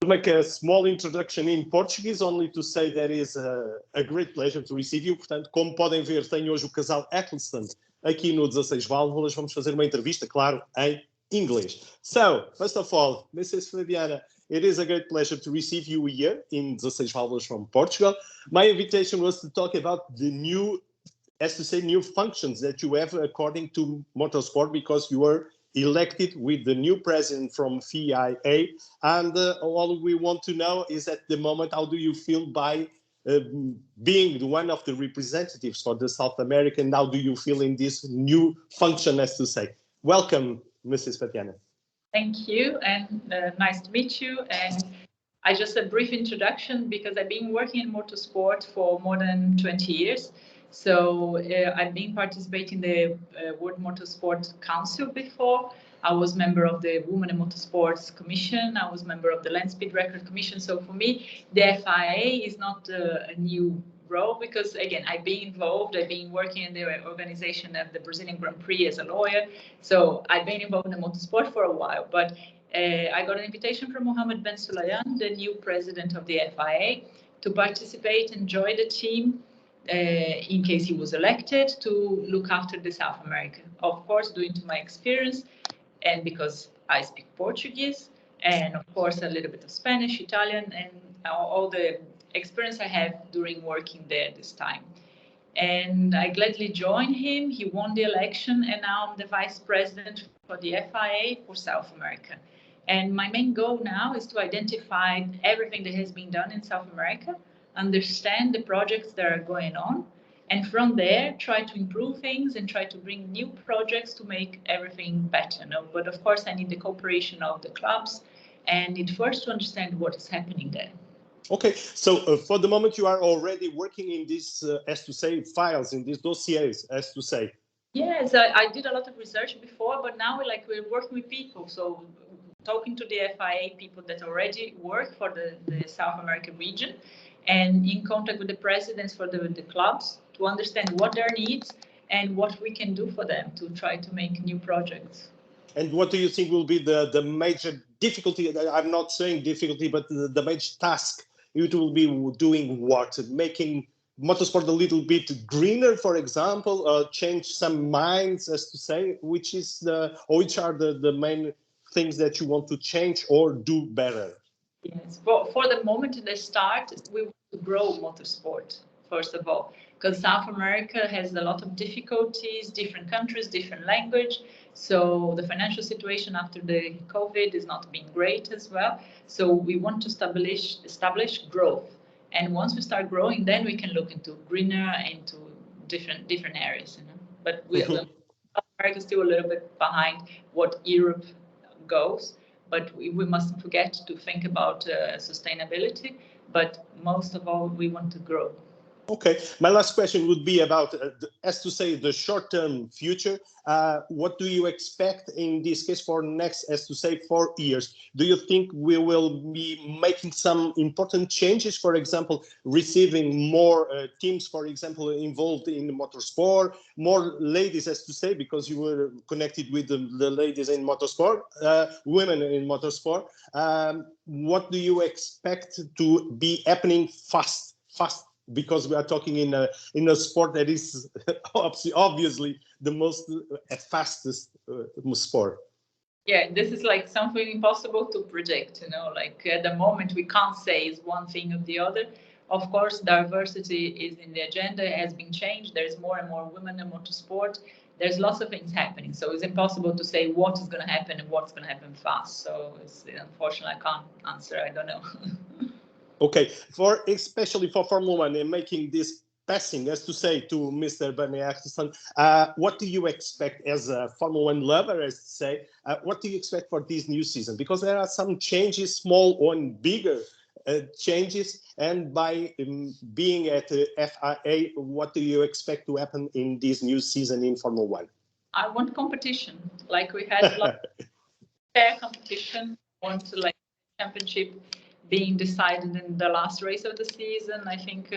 Make a small introduction in Portuguese, only to say that it is a great pleasure to receive you. Portanto, como podem ver, tenho hoje o casal Ecclestone aqui no 16 Válvulas. Vamos fazer uma entrevista, claro, em inglês. So, first of all, Mrs. Fabiana, it is a great pleasure to receive you here in 16 Válvulas from Portugal. My invitation was to talk about the new, as to say, new functions that you have according to Motorsport, because you were elected with the new president from FIA, and all we want to know is at the moment, how do you feel by being one of the representatives for the South American? How do you feel in this new function, as to say? Welcome, Mrs. Fabiana. Thank you, and nice to meet you. And I just a brief introduction, because I've been working in motorsport for more than 20 years. So I've been participating in the World Motorsport Council before. I was member of the Women in Motorsports Commission. I was member of the Land Speed Record Commission. So for me, the FIA is not a new role, because again, I've been involved. I've been working in the organization of the Brazilian Grand Prix as a lawyer. So I've been involved in motorsport for a while. But I got an invitation from Mohammed Ben Sulayem, the new president of the FIA, to participate and join the team. In case he was elected, to look after the South America. Of course, due to my experience, and because I speak Portuguese, and of course a little bit of Spanish, Italian, and all the experience I have during working there this time. And I gladly joined him. He won the election, and now I'm the vice president for the FIA for South America. And my main goal now is to identify everything that has been done in South America, understand the projects that are going on, and from there try to improve things and try to bring new projects to make everything better. No? But of course, I need the cooperation of the clubs, and need first to understand what is happening there. Okay, so for the moment you are already working in these, as to say, files, in these dossiers, as to say. Yes, I did a lot of research before, but now we're working with people. So talking to the FIA people that already work for the South American region, and in contact with the presidents for the clubs to understand what their needs and what we can do for them to try to make new projects. And what do you think will be the major difficulty? I'm not saying difficulty, but the major task it will be doing what? Making motorsport a little bit greener, for example, change some minds, as to say, which are the main things that you want to change or do better? Yes, for the moment in the start, we want to grow motorsport, first of all, because South America has a lot of difficulties, different countries, different language. So the financial situation after the COVID is not being great as well. So we want to establish growth. And once we start growing, then we can look into greener, into different areas. You know? But South America is still a little bit behind what Europe goes. But we mustn't forget to think about sustainability. But most of all, we want to grow. Okay, my last question would be about, as to say, the short-term future. What do you expect in this case for next, as to say, 4 years? Do you think we will be making some important changes, for example, receiving more teams, for example, involved in motorsport, more ladies, as to say, because you were connected with the ladies in motorsport, women in motorsport. What do you expect to be happening fast? Because we are talking in a sport that is obviously the most fastest sport. Yeah, this is like something impossible to predict, you know, like at the moment we can't say it's one thing or the other. Of course, diversity is in the agenda, it has been changed. There's more and more women in motorsport. There's lots of things happening. So it's impossible to say what is going to happen and what's going to happen fast. So unfortunately, I can't answer. I don't know. Okay, especially for Formula One and making this passing, as to say, to Mr. Bernie Ecclestone, what do you expect as a Formula One lover, as to say, what do you expect for this new season? Because there are some changes, small and bigger changes, and by being at the FIA, what do you expect to happen in this new season in Formula One? I want competition, like we had fair competition. I want to like championship being decided in the last race of the season. I think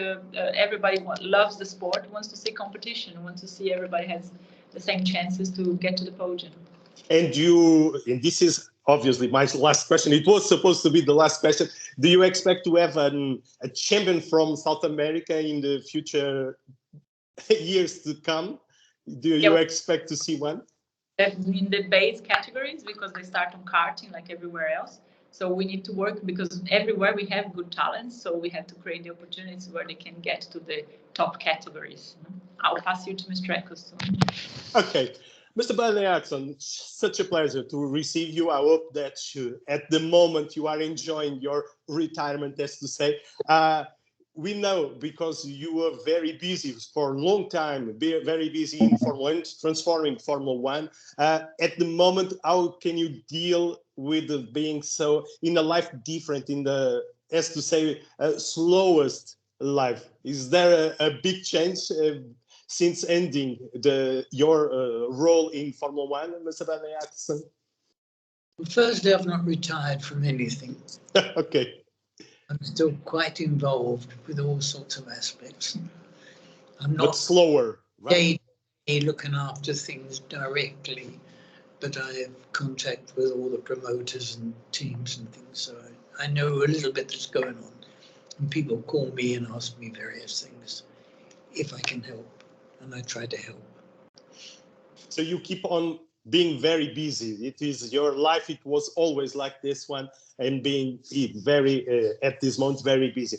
everybody loves the sport, wants to see competition, wants to see everybody has the same chances to get to the podium. And this is obviously, my last question. It was supposed to be the last question. Do you expect to have a champion from South America in the future years to come? Do you expect to see one? In the base categories, because they start on karting like everywhere else. So we need to work, because everywhere we have good talents. So we have to create the opportunities where they can get to the top categories. I'll pass you to Mr. Ecclestone. Okay. Mr. Bernie Ecclestone, such a pleasure to receive you. I hope that at the moment you are enjoying your retirement, as to say. We know, because you were very busy for a long time, very busy in Formula 1, transforming Formula 1. At the moment, how can you deal with being so in a life different, in the, as to say, slowest life? Is there a big change since ending your role in Formula 1, Mr. Bernie Ecclestone? Firstly, I've not retired from anything. Okay. I'm still quite involved with all sorts of aspects. I'm not slower, right? Looking after things directly, but I have contact with all the promoters and teams and things, so I know a little bit that's going on. And people call me and ask me various things if I can help, and I try to help. So you keep on being very busy. It is your life. It was always like this one, and being very, at this moment, very busy.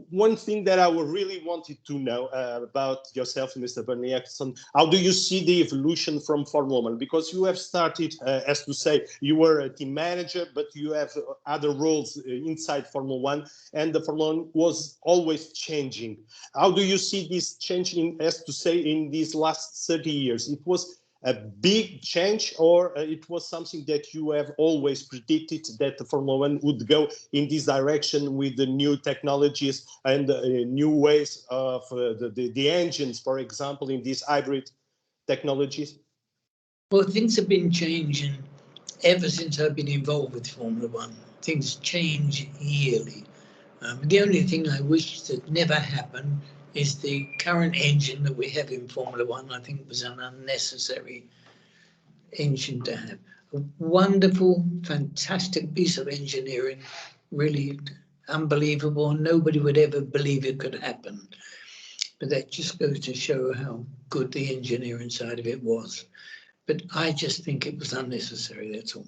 One thing that I really wanted to know about yourself, Mr. Bernie Ecclestone, how do you see the evolution from Formula 1? Because you have started, as to say, you were a team manager, but you have other roles inside Formula 1, and the Formula 1 was always changing. How do you see this changing, as to say, in these last 30 years? It was a big change, or it was something that you have always predicted, that the Formula 1 would go in this direction with the new technologies and new ways of the engines, for example, in these hybrid technologies? Well, things have been changing ever since I've been involved with Formula 1. Things change yearly. The only thing I wish that never happened is the current engine that we have in Formula 1. I think was an unnecessary engine to have. A wonderful, fantastic piece of engineering, really unbelievable. Nobody would ever believe it could happen. But that just goes to show how good the engineering side of it was. But I just think it was unnecessary, that's all.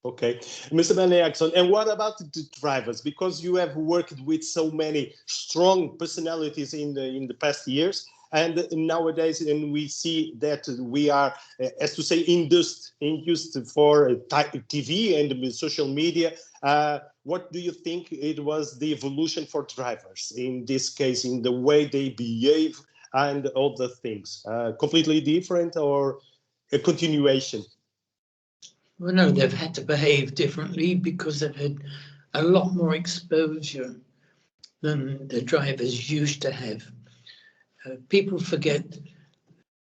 Okay, Mr. Bernie Ecclestone, and what about the drivers? Because you have worked with so many strong personalities in the past years, and nowadays, and we see that we are, as to say, induced for TV and social media. What do you think it was the evolution for drivers in this case, in the way they behave and all the things? Completely different, or a continuation? Well, no, they've had to behave differently because they've had a lot more exposure than the drivers used to have. People forget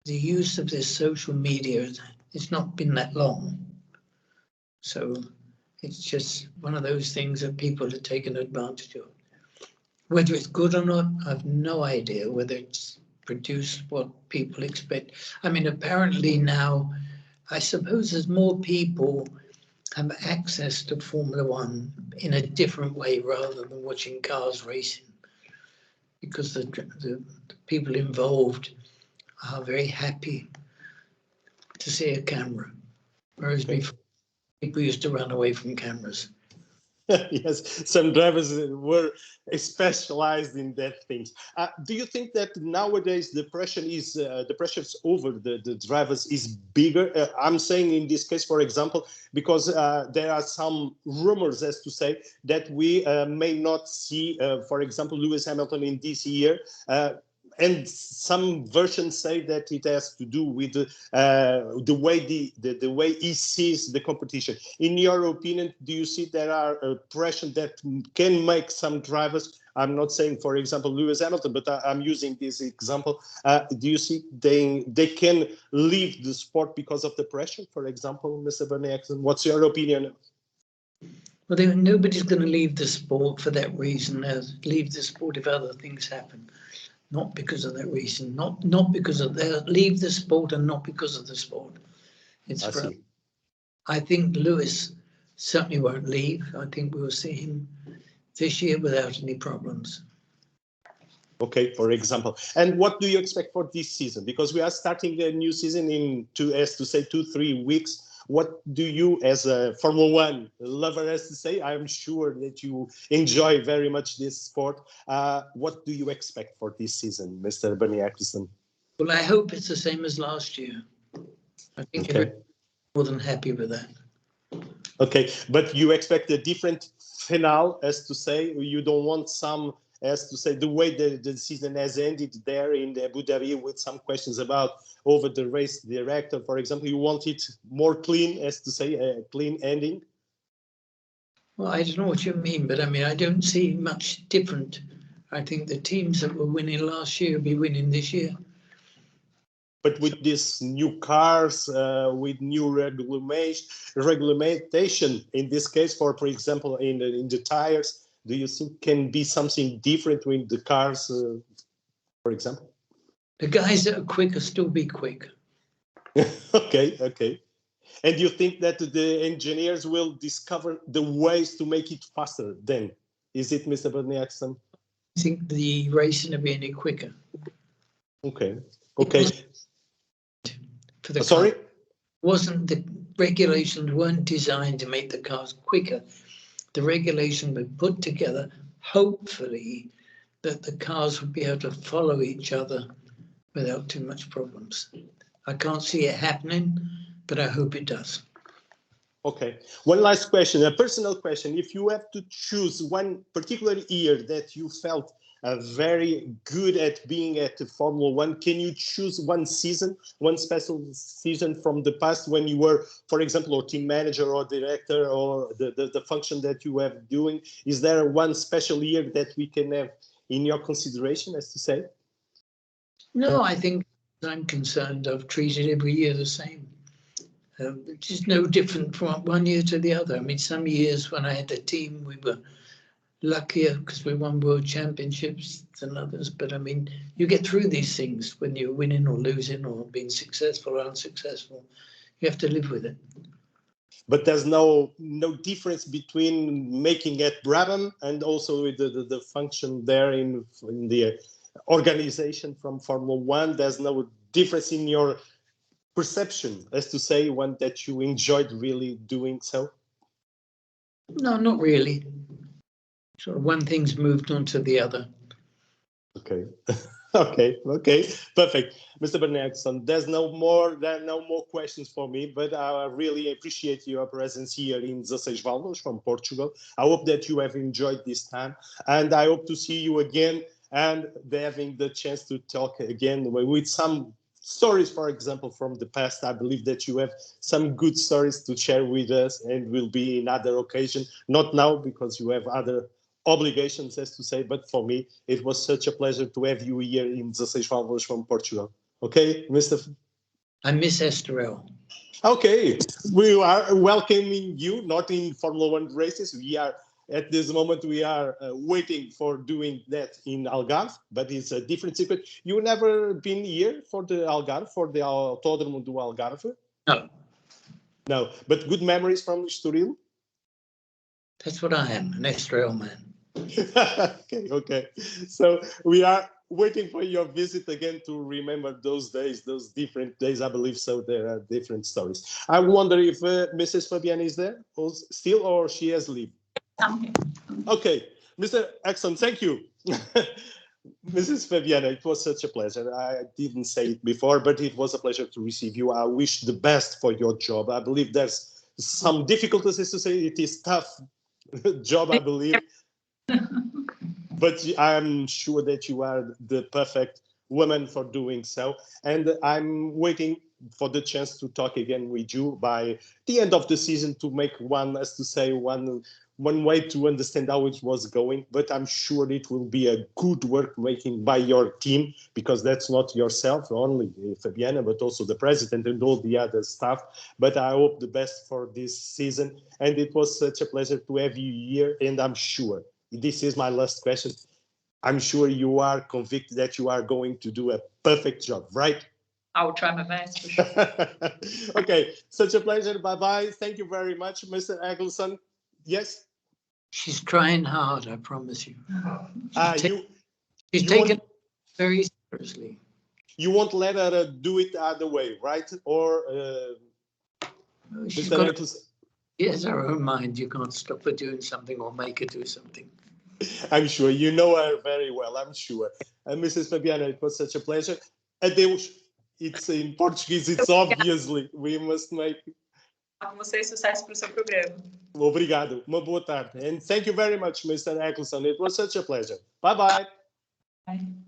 the use of this social media. It's not been that long. So it's just one of those things that people are taking advantage of. Whether it's good or not, I've no idea whether it's produced what people expect. I mean, apparently now, I suppose as more people have access to Formula 1 in a different way rather than watching cars racing, because the people involved are very happy to see a camera, whereas before people used to run away from cameras. Yes, some drivers were specialized in that things. Do you think that nowadays the pressure is over the drivers is bigger? I'm saying in this case, for example, because there are some rumors, as to say, that we may not see, for example, Lewis Hamilton in this year. And some versions say that it has to do with the way he sees the competition. In your opinion, do you see there are pressure that can make some drivers? I'm not saying, for example, Lewis Hamilton, but I'm using this example. Do you see they can leave the sport because of the pressure? For example, Mr. Bernie Ecclestone, what's your opinion? Well, nobody's going to leave the sport for that reason. Leave the sport if other things happen. Not because of that reason, not because of that. Leave the sport and not because of the sport. It's I think Lewis certainly won't leave. I think we'll see him this year without any problems. Okay, for example. And what do you expect for this season? Because we are starting a new season in 2-3 weeks. What do you, as a Formula One lover, as to say, I'm sure that you enjoy very much this sport. What do you expect for this season, Mr. Bernie Ecclestone? Well, I hope it's the same as last year. I think Okay. I'm more than happy with that. Okay, but you expect a different finale, as to say, you don't want some, as to say, the way the season has ended there in Abu Dhabi with some questions about over the race director, for example, you want it more clean, as to say, a clean ending? Well, I don't know what you mean, but I mean, I don't see much different. I think the teams that were winning last year will be winning this year. But with these new cars, with new regulation, in this case, for example, in the tires, do you think can be something different with the cars, for example? The guys that are quick will still be quick. Okay. And you think that the engineers will discover the ways to make it faster then? Is it, Mr. Bernie Ecclestone? I think the racing will be any quicker. Okay. For the Sorry? The regulations weren't designed to make the cars quicker. The regulation were put together, hopefully, that the cars would be able to follow each other without too much problems. I can't see it happening, but I hope it does. Okay. One last question, a personal question. If you have to choose one particular year that you felt very good at being at Formula One, can you choose one season, one special season from the past when you were, for example, or team manager or director or the function that you have doing? Is there one special year that we can have in your consideration, as to say? No, I think I'm concerned I've treated every year the same. It's just no different from one year to the other. I mean, some years when I had the team, we were luckier because we won world championships than others. But I mean, you get through these things when you're winning or losing or being successful or unsuccessful. You have to live with it. But there's no difference between making at Brabham and also with the function there in the organization from Formula One. There's no difference in your perception, as to say, one that you enjoyed really doing so? No, not really. Sort of one thing's moved on to the other. Okay. Okay, perfect. Mr. Bernie Ecclestone, there are no more questions for me, but I really appreciate your presence here in 16Valvulas from Portugal. I hope that you have enjoyed this time, and I hope to see you again and having the chance to talk again with some stories, for example, from the past. I believe that you have some good stories to share with us, and will be in other occasion. Not now, because you have other obligations, as to say, but for me, it was such a pleasure to have you here in 16Valvulas from Portugal. Okay, Mr. I miss Estoril. Okay, we are welcoming you, not in Formula One races. We are, at this moment, we are waiting for doing that in Algarve, but it's a different circuit. You never been here for the Algarve, for the Autódromo do Algarve? No. No, but good memories from Estoril? That's what I am, an Estoril man. Okay. So we are waiting for your visit again to remember those days, those different days. I believe so. There are different stories. I wonder if Mrs. Fabiana is there still, or she has left. Okay, Mr. Ecclestone, thank you. Mrs. Fabiana, it was such a pleasure. I didn't say it before, but it was a pleasure to receive you. I wish the best for your job. I believe there's some difficulties, as to say. It is tough job, I believe. But I'm sure that you are the perfect woman for doing so. And I'm waiting for the chance to talk again with you by the end of the season to make one, as to say, one way to understand how it was going. But I'm sure it will be a good work making by your team, because that's not yourself only, Fabiana, but also the president and all the other staff. But I hope the best for this season. And it was such a pleasure to have you here. And I'm sure, this is my last question, I'm sure you are convinced that you are going to do a perfect job, right? I'll try my best for sure. Okay, such a pleasure. Bye-bye. Thank you very much, Mr. Ecclestone. Yes? She's trying hard, I promise you. She's taken it very seriously. You won't let her do it either way, right? Or She's Mr. Ecclestone? She has her own mind. You can't stop her doing something or make her do something. I'm sure. You know her very well, I'm sure. Mrs. Fabiana, it was such a pleasure. Adeus. It's in Portuguese, it's obviously. We must make... Você, sucesso para o seu programa. Obrigado. Uma boa tarde. And thank you very much, Mr. Ecclestone. It was such a pleasure. Bye-bye. Bye.